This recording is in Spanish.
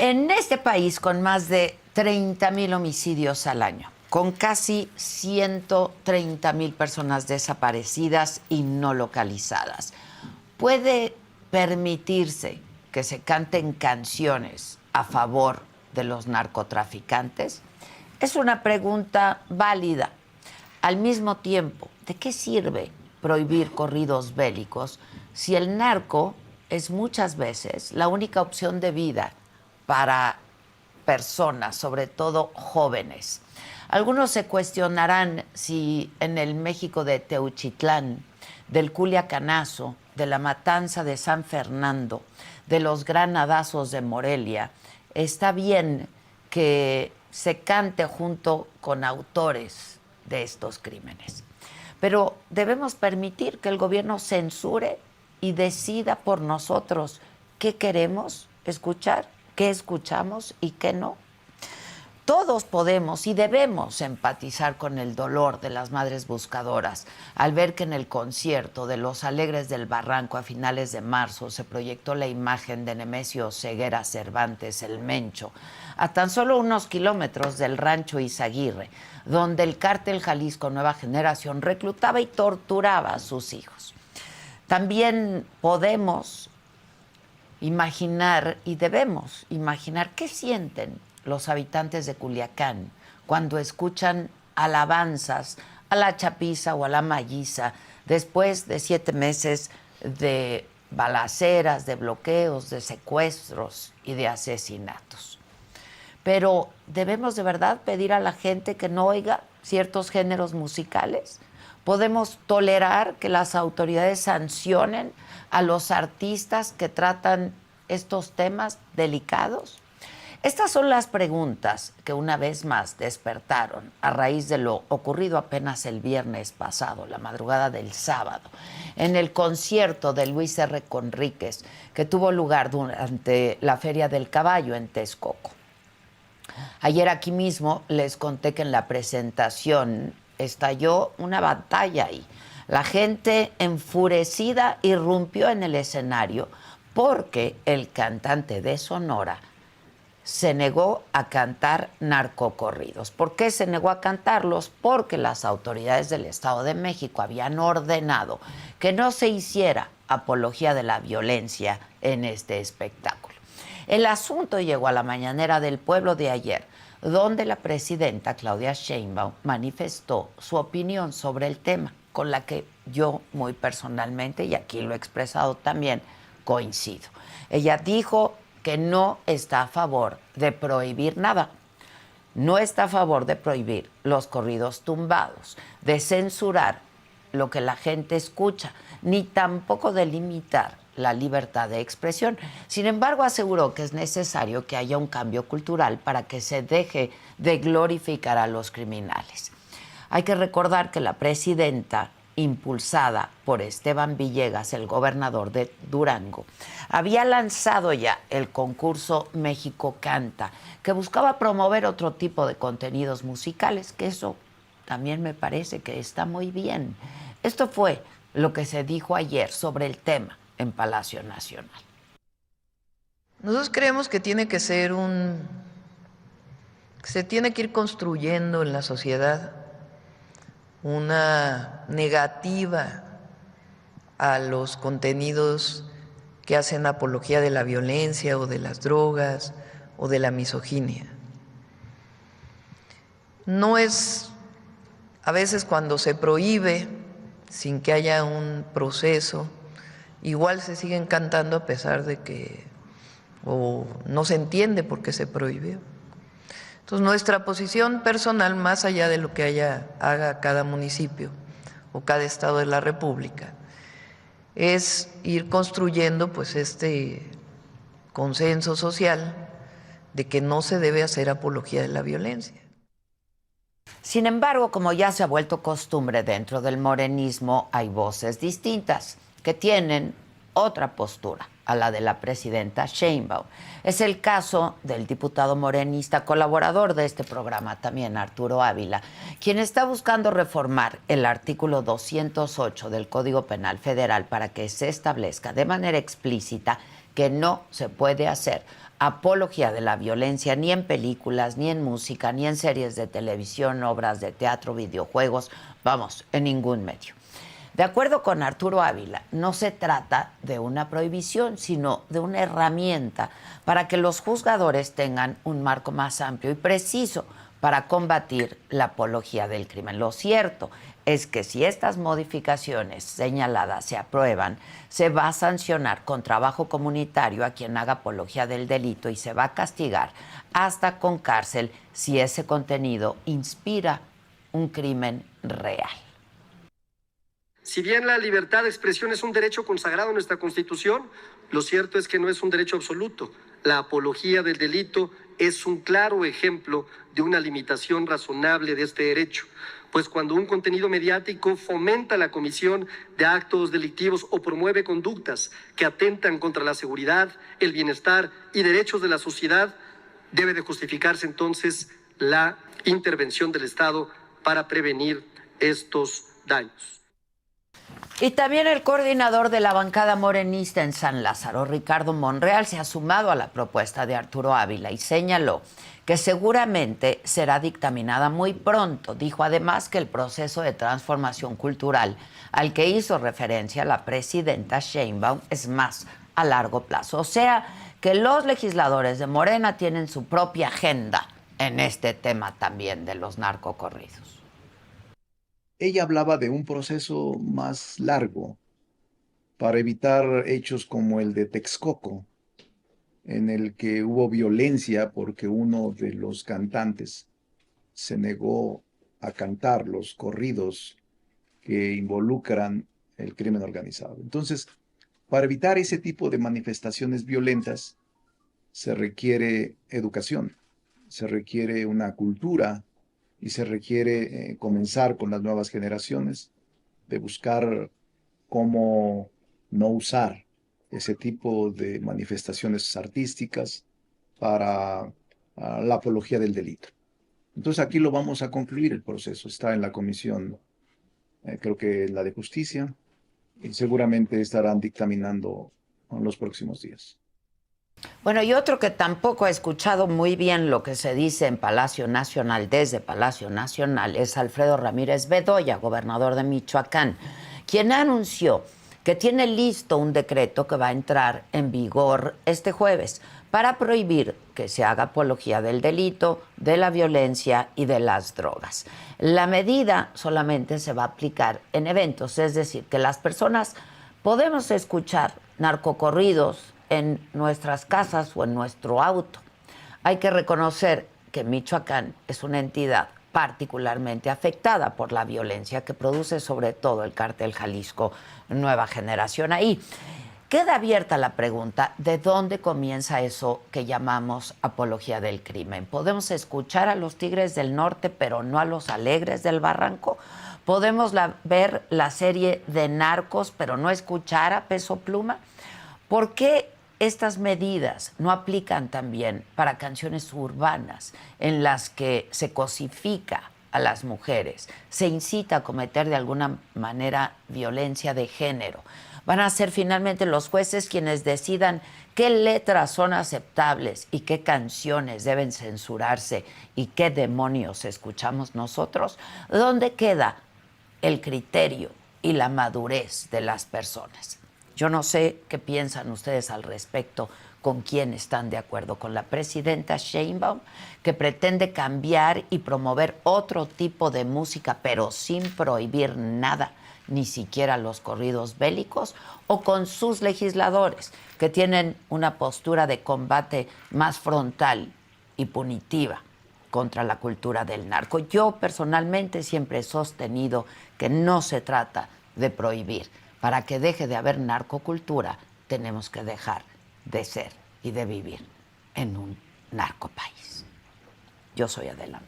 En este país, con más de 30,000 homicidios al año, con casi 130,000 personas desaparecidas y no localizadas, ¿puede permitirse que se canten canciones a favor de los narcotraficantes? Es una pregunta válida. Al mismo tiempo, ¿de qué sirve prohibir corridos bélicos si el narco es muchas veces la única opción de vida para personas, sobre todo jóvenes? Algunos se cuestionarán si en el México de Teuchitlán, del Culiacanazo, de la matanza de San Fernando, de los granadazos de Morelia, está bien que se cante junto con autores de estos crímenes. Pero debemos permitir que el gobierno censure y decida por nosotros qué queremos escuchar, qué escuchamos y qué no. Todos podemos y debemos empatizar con el dolor de las madres buscadoras al ver que en el concierto de Los Alegres del Barranco a finales de marzo se proyectó la imagen de Nemesio Ceguera Cervantes, el Mencho, a tan solo unos kilómetros del rancho Izaguirre, donde el cártel Jalisco Nueva Generación reclutaba y torturaba a sus hijos. También podemos imaginar y debemos imaginar qué sienten los habitantes de Culiacán cuando escuchan alabanzas a la chapiza o a la malliza después de 7 meses de balaceras, de bloqueos, de secuestros y de asesinatos. Pero ¿debemos de verdad pedir a la gente que no oiga ciertos géneros musicales? ¿Podemos tolerar que las autoridades sancionen a los artistas que tratan estos temas delicados? Estas son las preguntas que una vez más despertaron a raíz de lo ocurrido apenas el viernes pasado, la madrugada del sábado, en el concierto de Luis R. Conríquez, que tuvo lugar durante la Feria del Caballo en Texcoco. Ayer aquí mismo les conté que en la presentación estalló una batalla ahí. La gente enfurecida irrumpió en el escenario porque el cantante de Sonora se negó a cantar narcocorridos. ¿Por qué se negó a cantarlos? Porque las autoridades del Estado de México habían ordenado que no se hiciera apología de la violencia en este espectáculo. El asunto llegó a la mañanera del pueblo de ayer, donde la presidenta Claudia Sheinbaum manifestó su opinión sobre el tema, con la que yo muy personalmente, y aquí lo he expresado también, coincido. Ella dijo que no está a favor de prohibir nada. No está a favor de prohibir los corridos tumbados, de censurar lo que la gente escucha, ni tampoco de limitar la libertad de expresión. Sin embargo, aseguró que es necesario que haya un cambio cultural para que se deje de glorificar a los criminales. Hay que recordar que la presidenta, impulsada por Esteban Villegas, el gobernador de Durango, había lanzado ya el concurso México Canta, que buscaba promover otro tipo de contenidos musicales, que eso también me parece que está muy bien. Esto fue lo que se dijo ayer sobre el tema en Palacio Nacional. Nosotros creemos que tiene que ser se tiene que ir construyendo en la sociedad una negativa a los contenidos que hacen apología de la violencia o de las drogas o de la misoginia. No es, a veces cuando se prohíbe sin que haya un proceso, igual se siguen cantando a pesar de que o no se entiende por qué se prohibió. Entonces, nuestra posición personal, más allá de lo que haga cada municipio o cada estado de la República, es ir construyendo pues este consenso social de que no se debe hacer apología de la violencia. Sin embargo, como ya se ha vuelto costumbre dentro del morenismo, hay voces distintas que tienen otra postura a la de la presidenta Sheinbaum. Es el caso del diputado morenista, colaborador de este programa también, Arturo Ávila, quien está buscando reformar el artículo 208 del Código Penal Federal para que se establezca de manera explícita que no se puede hacer apología de la violencia ni en películas, ni en música, ni en series de televisión, obras de teatro, videojuegos, vamos, en ningún medio. De acuerdo con Arturo Ávila, no se trata de una prohibición, sino de una herramienta para que los juzgadores tengan un marco más amplio y preciso para combatir la apología del crimen. Lo cierto es que si estas modificaciones señaladas se aprueban, se va a sancionar con trabajo comunitario a quien haga apología del delito y se va a castigar hasta con cárcel si ese contenido inspira un crimen real. Si bien la libertad de expresión es un derecho consagrado en nuestra Constitución, lo cierto es que no es un derecho absoluto. La apología del delito es un claro ejemplo de una limitación razonable de este derecho, pues cuando un contenido mediático fomenta la comisión de actos delictivos o promueve conductas que atentan contra la seguridad, el bienestar y derechos de la sociedad, debe de justificarse entonces la intervención del Estado para prevenir estos daños. Y también el coordinador de la bancada morenista en San Lázaro, Ricardo Monreal, se ha sumado a la propuesta de Arturo Ávila y señaló que seguramente será dictaminada muy pronto. Dijo además que el proceso de transformación cultural al que hizo referencia la presidenta Sheinbaum es más a largo plazo. O sea, que los legisladores de Morena tienen su propia agenda en este tema también de los narcocorridos. Ella hablaba de un proceso más largo para evitar hechos como el de Texcoco, en el que hubo violencia porque uno de los cantantes se negó a cantar los corridos que involucran el crimen organizado. Entonces, para evitar ese tipo de manifestaciones violentas, se requiere educación, se requiere una cultura y se requiere comenzar con las nuevas generaciones, de buscar cómo no usar ese tipo de manifestaciones artísticas para la apología del delito. Entonces aquí lo vamos a concluir el proceso. Está en la comisión, creo que la de justicia, y seguramente estarán dictaminando en los próximos días. Bueno, y otro que tampoco ha escuchado muy bien lo que se dice en Palacio Nacional, desde Palacio Nacional, es Alfredo Ramírez Bedoya, gobernador de Michoacán, quien anunció que tiene listo un decreto que va a entrar en vigor este jueves para prohibir que se haga apología del delito, de la violencia y de las drogas. La medida solamente se va a aplicar en eventos, es decir, que las personas podemos escuchar narcocorridos en nuestras casas o en nuestro auto. Hay que reconocer que Michoacán es una entidad particularmente afectada por la violencia que produce sobre todo el cártel Jalisco Nueva Generación. Ahí queda abierta la pregunta de dónde comienza eso que llamamos apología del crimen. ¿Podemos escuchar a los Tigres del Norte pero no a los Alegres del Barranco? ¿Podemos ver la serie de Narcos pero no escuchar a Peso Pluma? ¿Por qué estas medidas no aplican también para canciones urbanas en las que se cosifica a las mujeres, se incita a cometer de alguna manera violencia de género? Van a ser finalmente los jueces quienes decidan qué letras son aceptables y qué canciones deben censurarse y qué demonios escuchamos nosotros. ¿Dónde queda el criterio y la madurez de las personas? Yo no sé qué piensan ustedes al respecto, con quién están de acuerdo, con la presidenta Sheinbaum, que pretende cambiar y promover otro tipo de música, pero sin prohibir nada, ni siquiera los corridos bélicos, o con sus legisladores, que tienen una postura de combate más frontal y punitiva contra la cultura del narco. Yo personalmente siempre he sostenido que no se trata de prohibir. Para que deje de haber narcocultura, tenemos que dejar de ser y de vivir en un narcopaís. Yo soy Adela.